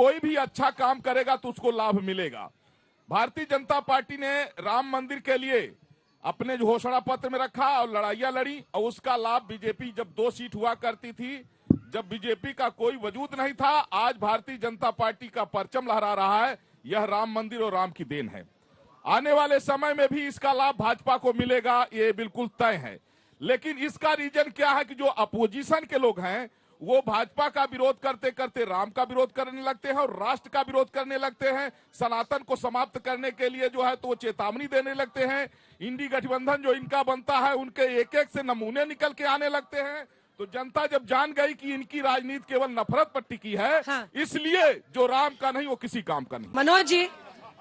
कोई भी अच्छा काम करेगा तो उसको लाभ मिलेगा। भारतीय जनता पार्टी ने राम मंदिर के लिए अपने घोषणा पत्र में रखा और लड़ाइयां लड़ी, और उसका लाभ बीजेपी जब 2 सीट हुआ करती थी, जब बीजेपी का कोई वजूद नहीं था, आज भारतीय जनता पार्टी का परचम लहरा रहा है। यह राम मंदिर और राम की देन है। आने वाले समय में भी इसका लाभ भाजपा को मिलेगा, ये बिल्कुल तय है। लेकिन इसका रीजन क्या है कि जो अपोजिशन के लोग हैं वो भाजपा का विरोध करते करते राम का विरोध करने लगते हैं और राष्ट्र का विरोध करने लगते हैं। सनातन को समाप्त करने के लिए जो है तो वो चेतावनी देने लगते हैं। इंडी गठबंधन जो इनका बनता है उनके एक एक से नमूने निकल के आने लगते हैं। तो जनता जब जान गई कि इनकी राजनीति केवल नफरत पर टिकी है, हाँ। इसलिए जो राम का नहीं वो किसी काम का नहीं। मनोज जी,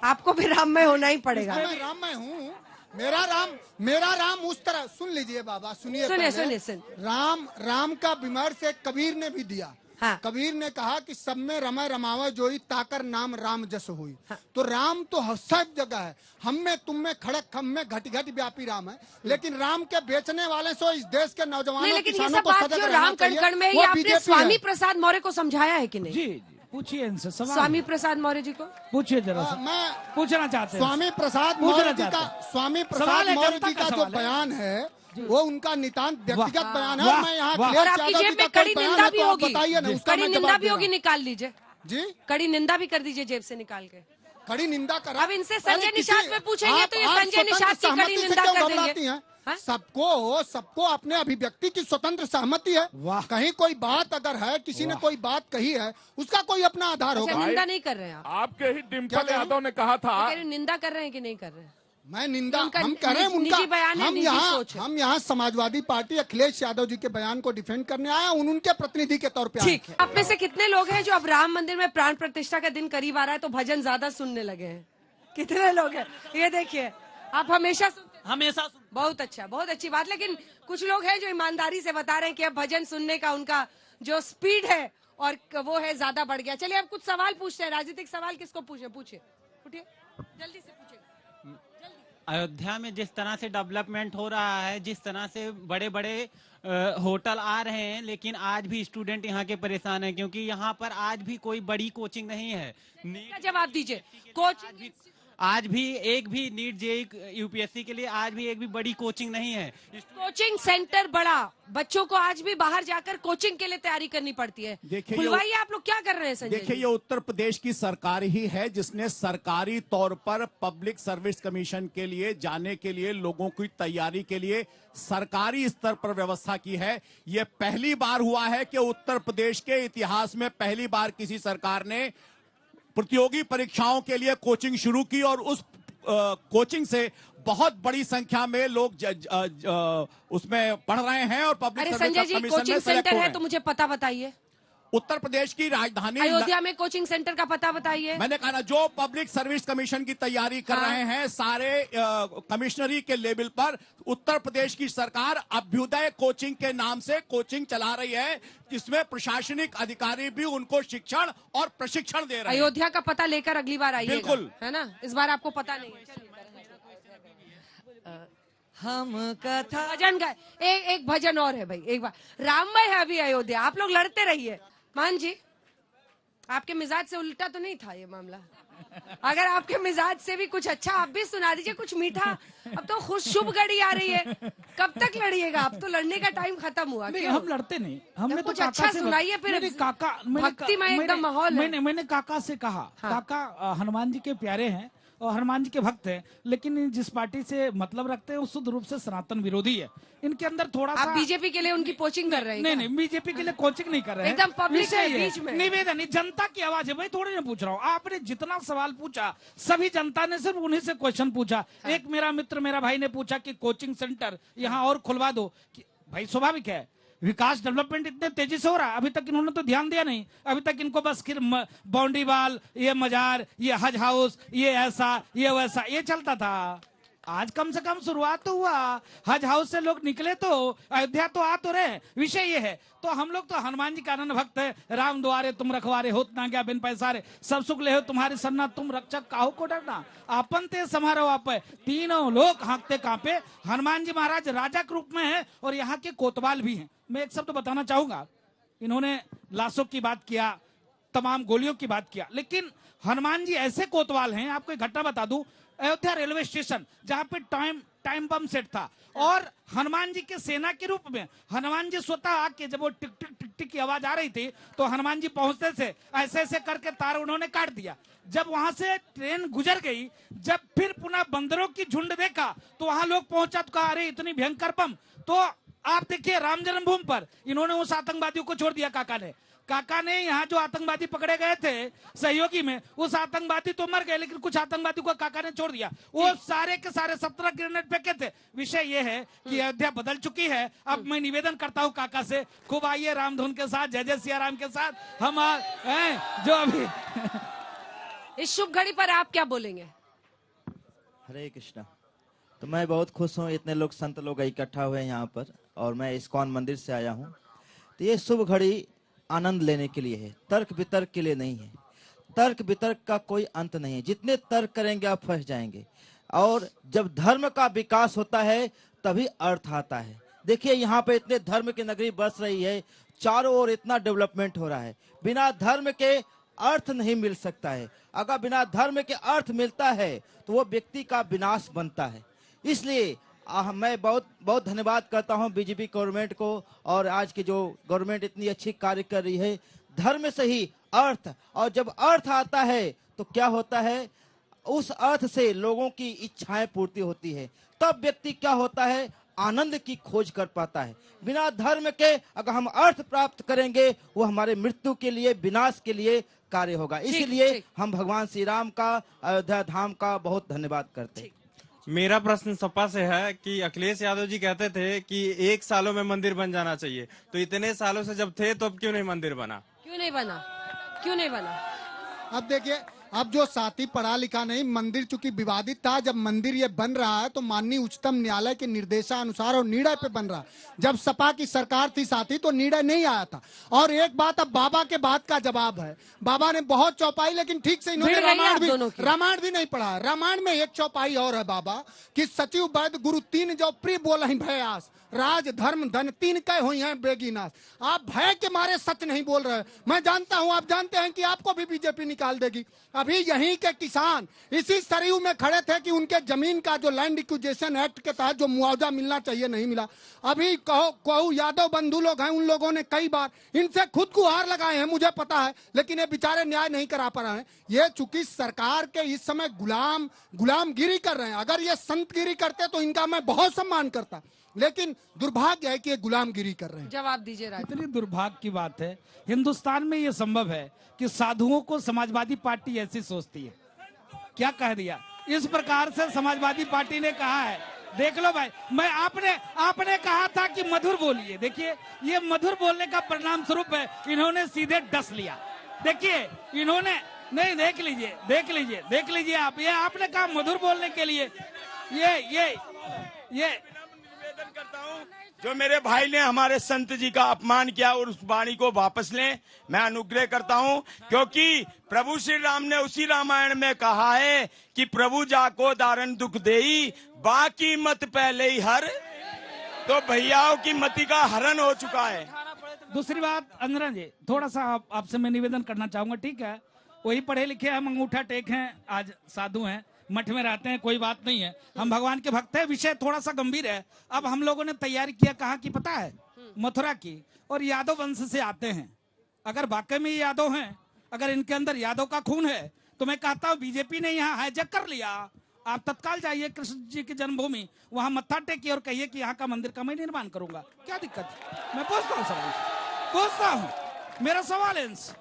आपको भी राममय होना ही पड़ेगा। मैं राममय हूँ। मेरा राम उस तरह, सुन लीजिए बाबा, सुनिए। राम का विमर्श एक कबीर ने भी दिया। हाँ। कबीर ने कहा कि सब में रमय रमावे जोई ताकर नाम राम जस हुई। हाँ। तो राम तो सब जगह है, हम में तुम में खड़क खम में घट घट व्यापी राम है। लेकिन राम के बेचने वाले सो इस देश के नौजवानों किसानों को सजग रहना चाहिए। वो आपने स्वामी प्रसाद मौर्य को समझाया है कि नहीं? जी पूछिए इनसे सवाल। स्वामी प्रसाद मौर्य जी को पूछिए जरा सा। मैं पूछना चाहते हैं स्वामी प्रसाद मौर्य जी का जो बयान है वो उनका नितांत व्यक्तिगत बयान है। मैं यहाँ और आपकी जेब में कड़ी निंदा भी होगी, कड़ी निंदा भी होगी, निकाल लीजिए जी। कड़ी निंदा भी कर दीजिए जेब से निकाल के। कड़ी निंदा कर। अब इनसे संजय निषाद में पूछेंगे तो ये संजय निषाद की कड़ी निंदा कर देंगे। सबको अपने अभिव्यक्ति की स्वतंत्र सहमति है। कहीं कोई बात अगर है, किसी ने कोई बात कही है, उसका कोई अपना आधार होगा। निंदा नहीं कर रहे हैं आपके ही डिम्पल यादव ने कहा था। निंदा कर रहे हैं कि नहीं कर रहे हैं? मैं निंदा हम कह रहे हैं उनका। हम यहाँ समाजवादी पार्टी अखिलेश यादव जी के बयान को डिफेंड करने आए, उनके प्रतिनिधि के तौर पे। ठीक है। आप में से कितने लोग हैं जो अब राम मंदिर में प्राण प्रतिष्ठा का दिन करीब आ रहा है तो भजन ज्यादा सुनने लगे हैं? कितने लोग हैं? ये देखिए, आप हमेशा बहुत अच्छा, बहुत अच्छी बात। लेकिन कुछ लोग हैं जो ईमानदारी से बता रहे हैं कि अब भजन सुनने का उनका जो स्पीड है और वो है ज्यादा बढ़ गया। चलिए अब कुछ सवाल पूछते हैं, राजनीतिक सवाल। किसको पूछे? पूछिए, उठिए, जल्दी से पूछिए। अयोध्या में जिस तरह से डेवलपमेंट हो रहा है, जिस तरह से बड़े बड़े होटल आ रहे हैं, लेकिन आज भी स्टूडेंट यहाँ के परेशान हैं क्योंकि यहाँ पर आज भी कोई बड़ी कोचिंग नहीं है। जवाब दीजिए। कोचिंग आज भी एक भी नीट जेईई यूपीएससी के लिए आज भी एक भी बड़ी कोचिंग नहीं है। कोचिंग सेंटर बड़ा, बच्चों को आज भी बाहर जाकर कोचिंग के लिए तैयारी करनी पड़ती है। खुलवाइए, आप लोग क्या कर रहे हैं संजय? देखिए, ये उत्तर प्रदेश की सरकार ही है जिसने सरकारी तौर पर पब्लिक सर्विस कमीशन के लिए जाने के लिए लोगों की तैयारी के लिए सरकारी स्तर पर व्यवस्था की है। ये पहली बार हुआ है कि उत्तर प्रदेश के इतिहास में पहली बार किसी सरकार ने प्रतियोगी परीक्षाओं के लिए कोचिंग शुरू की और उस कोचिंग से बहुत बड़ी संख्या में लोग उसमें पढ़ रहे हैं और पब्लिक सर्विस कमीशन में कोचिंग सेंटर है तो मुझे पता बताइए। उत्तर प्रदेश की राजधानी अयोध्या में कोचिंग सेंटर का पता बताइए। मैंने कहा ना, जो पब्लिक सर्विस कमीशन की तैयारी कर रहे हैं सारे कमिश्नरी के लेवल पर, उत्तर प्रदेश की सरकार अभ्युदय कोचिंग के नाम से कोचिंग चला रही है, जिसमें प्रशासनिक अधिकारी भी उनको शिक्षण और प्रशिक्षण दे रहे हैं। अयोध्या का पता लेकर अगली बार आइएगा, बिल्कुल, है ना? इस बार आपको पता नहीं है। हम कथा भजन का एक भजन और है भाई, एक बार राममय है अभी अयोध्या। आप लोग लड़ते रहिए। मान जी, आपके मिजाज से उल्टा तो नहीं था ये मामला? अगर आपके मिजाज से भी कुछ अच्छा आप भी सुना दीजिए, कुछ मीठा। अब तो खुश शुभ घड़ी आ रही है, कब तक लड़िएगा? अब तो लड़ने का टाइम खत्म हुआ। नहीं, हम लड़ते नहीं, हमने कुछ अच्छा सुनाइए। फिर भक्तिमय एकदम माहौल है। मैंने काका से कहा, काका हनुमान जी के प्यारे हैं और हनुमान जी के भक्त हैं, लेकिन जिस पार्टी से मतलब रखते हैं वो शुद्ध रूप से सनातन विरोधी है। इनके अंदर थोड़ा सा। आप बीजेपी के लिए उनकी कोचिंग कर रहे हैं? नहीं, बीजेपी के लिए कोचिंग नहीं कर रहे हैं, एकदम पब्लिक के बीच में निवेदन। जनता की आवाज है भाई, थोड़ी नहीं पूछ रहा हूँ। आपने जितना सवाल पूछा सभी जनता ने सिर्फ उन्हीं से क्वेश्चन पूछा। एक मेरा मित्र, मेरा भाई ने पूछा कि कोचिंग सेंटर यहाँ और खुलवा दो। भाई स्वाभाविक है, विकास डेवलपमेंट इतने तेजी से हो रहा है, अभी तक इन्होंने तो ध्यान दिया नहीं। अभी तक इनको बस बाउंड्री वाल, ये मजार, ये हज हाउस, ये ऐसा, ये वैसा, ये चलता था। आज कम से कम शुरुआत तो हुआ। हज हाउस से लोग निकले तो अयोध्या तो आ तो रहे। विषय ये है, तो हम लोग तो हनुमान जी का अनन्य भक्त है। राम द्वारे तुम रखवारे, होत ना गया बिन पैसारे, सब सुख ले हो तुम्हारे सन्ना, तुम रक्षक काहू को डरना, आपन ते समारोह आप। तीनों लोग हाँकते कांपे। हनुमान जी महाराज राजा के रूप में है और यहाँ के कोतवाल भी हैं। मैं एक शब्द बताना चाहूंगा, इन्होंने लाशों की बात किया, तमाम गोलियों की बात किया, लेकिन हनुमान जी ऐसे कोतवाल हैं। आपको एक घटना बता दूं, अयोध्या रेलवे स्टेशन जहां पे टाइम बम सेट था, और हनुमान जी के सेना के रूप में हनुमान जी स्वतः आके, जब वो टिक टिक टिक टिक की आवाज आ रही थी तो हनुमान जी पहुंचते थे, ऐसे ऐसे करके तार उन्होंने काट दिया। जब वहां से ट्रेन गुजर गई, जब फिर पुनः बंदरों की झुंड देखा तो वहां लोग पहुंचा तो कहा अरे इतनी भयंकर बम। तो आप देखिए राम जन्मभूमि पर इन्होंने उस आतंकवादियों को छोड़ दिया। काका ने यहाँ जो आतंकवादी पकड़े गए थे सहयोगी में, उस आतंकवादी तो मर गए, लेकिन कुछ आतंकवादी को काका ने छोड़ दिया। वो सारे के सारे 17 ग्रेनेड फेंके थे। विषय ये है कि अयोध्या बदल चुकी है। अब मैं निवेदन करता हूँ काका से, खूब आइए रामधुन के साथ, जय जय सिया राम के साथ। हम जो अभी इस शुभ घड़ी पर आप क्या बोलेंगे? हरे कृष्णा। तो मैं बहुत खुश हूँ, इतने लोग संत लोग इकट्ठा हुए हैं यहाँ पर, और मैं इस्कॉन मंदिर से आया हूँ। तो ये शुभ घड़ी आनंद लेने के लिए है, तर्क वितर्क के लिए नहीं है। तर्क वितर्क का कोई अंत नहीं है, जितने तर्क करेंगे आप फंस जाएंगे। और जब धर्म का विकास होता है तभी अर्थ आता है। देखिए यहाँ पे इतने धर्म की नगरी बस रही है, चारों ओर इतना डेवलपमेंट हो रहा है। बिना धर्म के अर्थ नहीं मिल सकता है। अगर बिना धर्म के अर्थ मिलता है तो वो व्यक्ति का विनाश बनता है। इसलिए मैं बहुत बहुत धन्यवाद करता हूं बीजेपी गवर्नमेंट को, और आज की जो गवर्नमेंट इतनी अच्छी कार्य कर रही है। धर्म से ही अर्थ, और जब अर्थ आता है तो क्या होता है, उस अर्थ से लोगों की इच्छाएं पूर्ति होती है। तब व्यक्ति क्या होता है, आनंद की खोज कर पाता है। बिना धर्म के अगर हम अर्थ प्राप्त करेंगे वो हमारे मृत्यु के लिए, विनाश के लिए कार्य होगा। इसीलिए हम भगवान श्री राम का, अयोध्या धाम का बहुत धन्यवाद करते हैं। मेरा प्रश्न सपा से है कि अखिलेश यादव जी कहते थे कि 1 सालों में मंदिर बन जाना चाहिए, तो इतने सालों से जब थे तो अब क्यों नहीं मंदिर बना? क्यों नहीं बना? अब देखिए, अब जो साथी पढ़ा लिखा नहीं, मंदिर चूंकि विवादित था, जब मंदिर ये बन रहा है तो माननीय उच्चतम न्यायालय के निर्देशानुसार और निर्णय पे बन रहा है। जब सपा की सरकार थी साथी तो निर्णय नहीं आया था। और एक बात अब बाबा के बात का जवाब है, बाबा ने बहुत चौपाई, लेकिन ठीक से इन्होंने रामायण भी नहीं पढ़ा। रामायण में एक चौपाई और है बाबा कि सचिव वैद्य गुरु 3 जो प्रिय बोल भयास, राज धर्म धन 3 कह हुई हैं बेगीनाश। आप भय के मारे सच नहीं बोल रहे। मैं जानता हूं, आप जानते हैं कि आपको भी बीजेपी निकाल देगी। अभी यहीं के किसान इसी सरयू में खड़े थे कि उनके जमीन का जो लैंड एक्विजिशन एक्ट के तहत जो मुआवजा मिलना चाहिए नहीं मिला। अभी कहो यादव बंधु लोग हैं, उन लोगों ने कई बार इनसे खुद को हार लगाए हैं, मुझे पता है, लेकिन ये बेचारे न्याय नहीं करा पा रहे हैं। ये चूंकि सरकार के इस समय गुलामगिरी कर रहे हैं। अगर ये संतगिरी करते तो इनका मैं बहुत सम्मान करता, लेकिन दुर्भाग्य है कि ये गुलामगिरी कर रहे हैं। जवाब दीजिए राज। इतनी दुर्भाग्य की बात है, हिंदुस्तान में ये संभव है कि साधुओं को समाजवादी पार्टी ऐसी सोचती है? क्या कह दिया? इस प्रकार से समाजवादी पार्टी ने कहा है। देख लो भाई, मैं आपने कहा था कि मधुर बोलिए। देखिए ये मधुर बोलने का परिणाम स्वरूप है, इन्होंने सीधे डस लिया। देखिए इन्होंने नहीं, देख लीजिए आप, ये आपने कहा मधुर बोलने के लिए। ये निवेदन करता हूँ, जो मेरे भाई ने हमारे संत जी का अपमान किया और उस वाणी को वापस लें, मैं अनुग्रह करता हूँ। क्योंकि प्रभु श्री राम ने उसी रामायण में कहा है कि प्रभु जाको दारण दुख देई, बाकी मत पहले ही हर। तो भैयाओं की मति का हरण हो चुका है। दूसरी बात अंजना जी, थोड़ा सा आपसे मैं निवेदन करना चाहूंगा, ठीक है? वही पढ़े लिखे हम, अंगूठा टेक हैं, आज साधु हैं, मठ में रहते हैं, कोई बात नहीं है, हम भगवान के भक्त हैं। विषय थोड़ा सा गंभीर है। अब हम लोगों ने तैयारी किया कहाँ की पता है? मथुरा की, और यादव वंश से आते हैं। अगर वाकई में यादव हैं, अगर इनके अंदर यादव का खून है, तो मैं कहता हूँ बीजेपी ने यहाँ हाईजैक कर लिया। आप तत्काल जाइए कृष्ण जी की जन्मभूमि, वहां मत्था टेकिए और कहिए कि यहाँ का मंदिर का मैं निर्माण करूंगा। क्या दिक्कत है? मैं पूछता हूँ, मेरा सवाल है इनसे।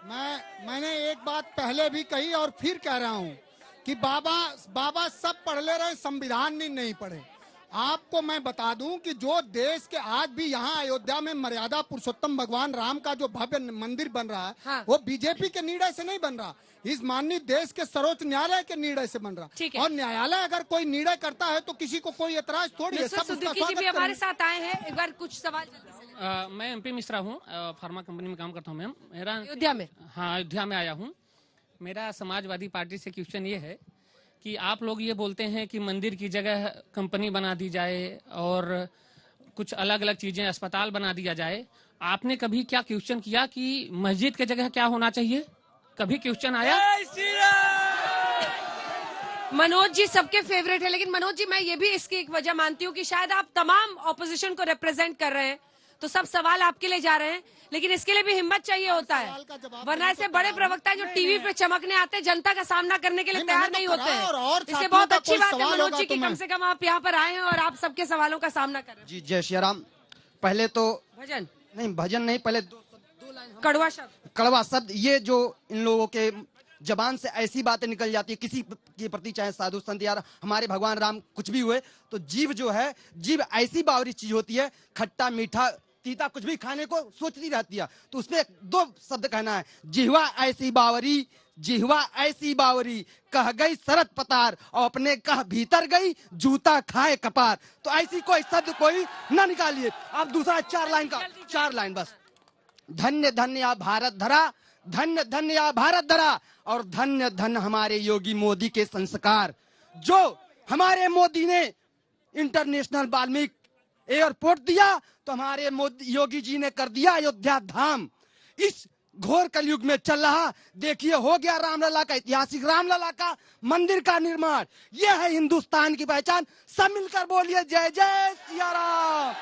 मैंने एक बात पहले भी कही और फिर कह रहा हूं कि बाबा सब पढ़ ले रहे, संविधान नहीं पढ़े। आपको मैं बता दूं कि जो देश के आज भी यहाँ अयोध्या में मर्यादा पुरुषोत्तम भगवान राम का जो भव्य मंदिर बन रहा है, हाँ। वो बीजेपी के निर्णय से नहीं बन रहा, इस माननीय देश के सर्वोच्च न्यायालय के निर्णय से बन रहा। और न्यायालय अगर कोई निर्णय करता है तो किसी को कोई एतराज थोड़ी है। सब जी भी हमारे साथ आए हैं, एक बार कुछ सवाल। मैं एमपी मिश्रा हूँ, फार्मा कंपनी में काम करता हूँ मैम। मेरा अयोध्या में, हाँ अयोध्या में आया हूँ। मेरा समाजवादी पार्टी से क्वेश्चन ये है कि आप लोग ये बोलते हैं कि मंदिर की जगह कंपनी बना दी जाए और कुछ अलग अलग चीजें, अस्पताल बना दिया जाए। आपने कभी क्या क्वेश्चन किया कि मस्जिद की जगह क्या होना चाहिए? कभी क्वेश्चन आया? मनोज जी सबके फेवरेट है, लेकिन मनोज जी मैं ये भी इसकी एक वजह मानती हूँ कि शायद आप तमाम ऑपोजिशन को रिप्रेजेंट कर रहे हैं, तो सब सवाल आपके लिए जा रहे हैं, लेकिन इसके लिए भी हिम्मत चाहिए होता है, वरना ऐसे बड़े प्रवक्ता जो टीवी पे चमकने आते हैं जनता का सामना करने के लिए तैयार नहीं होते हैं। इससे बहुत अच्छी बात है मनोज जी की कम से कम आप यहाँ पर आए हैं और आप सबके सवालों का सामना कर रहे हैं। जी जय श्री राम। पहले तो भजन नहीं, पहले दो लाइन कड़वा शब्द, कड़वा शब्द, ये जो इन लोगों के जबान से ऐसी बातें निकल जाती है किसी के प्रति, चाहे साधु संत या हमारे भगवान राम कुछ भी हुए, तो जीव जो है, जीव ऐसी बावरी चीज होती है, खट्टा मीठा तीता कुछ भी खाने को सोचती रहती है। तो उसमें दो शब्द कहना है, जिहवा ऐसी बावरी, जिहवा ऐसी बावरी, कह गई शरद पतार और अपने कह भीतर गई जूता खाए कपार। तो ऐसी कोई शब्द कोई ना निकालिए। आप दूसरा 4 लाइन बस। धन्य धन्य या भारत धरा, धन्य धन्य या भारत धरा, और धन्य धन्य हमारे योगी मोदी के संस्कार। जो हमारे मोदी ने इंटरनेशनल वाल्मीकि एयरपोर्ट दिया, तो हमारे मोदी योगी जी ने कर दिया अयोध्या धाम। इस घोर कलयुग में चल रहा, देखिए हो गया रामलला का, ऐतिहासिक रामलला का मंदिर का निर्माण। यह है हिंदुस्तान की पहचान। सब मिलकर बोलिए जय जय सिया राम।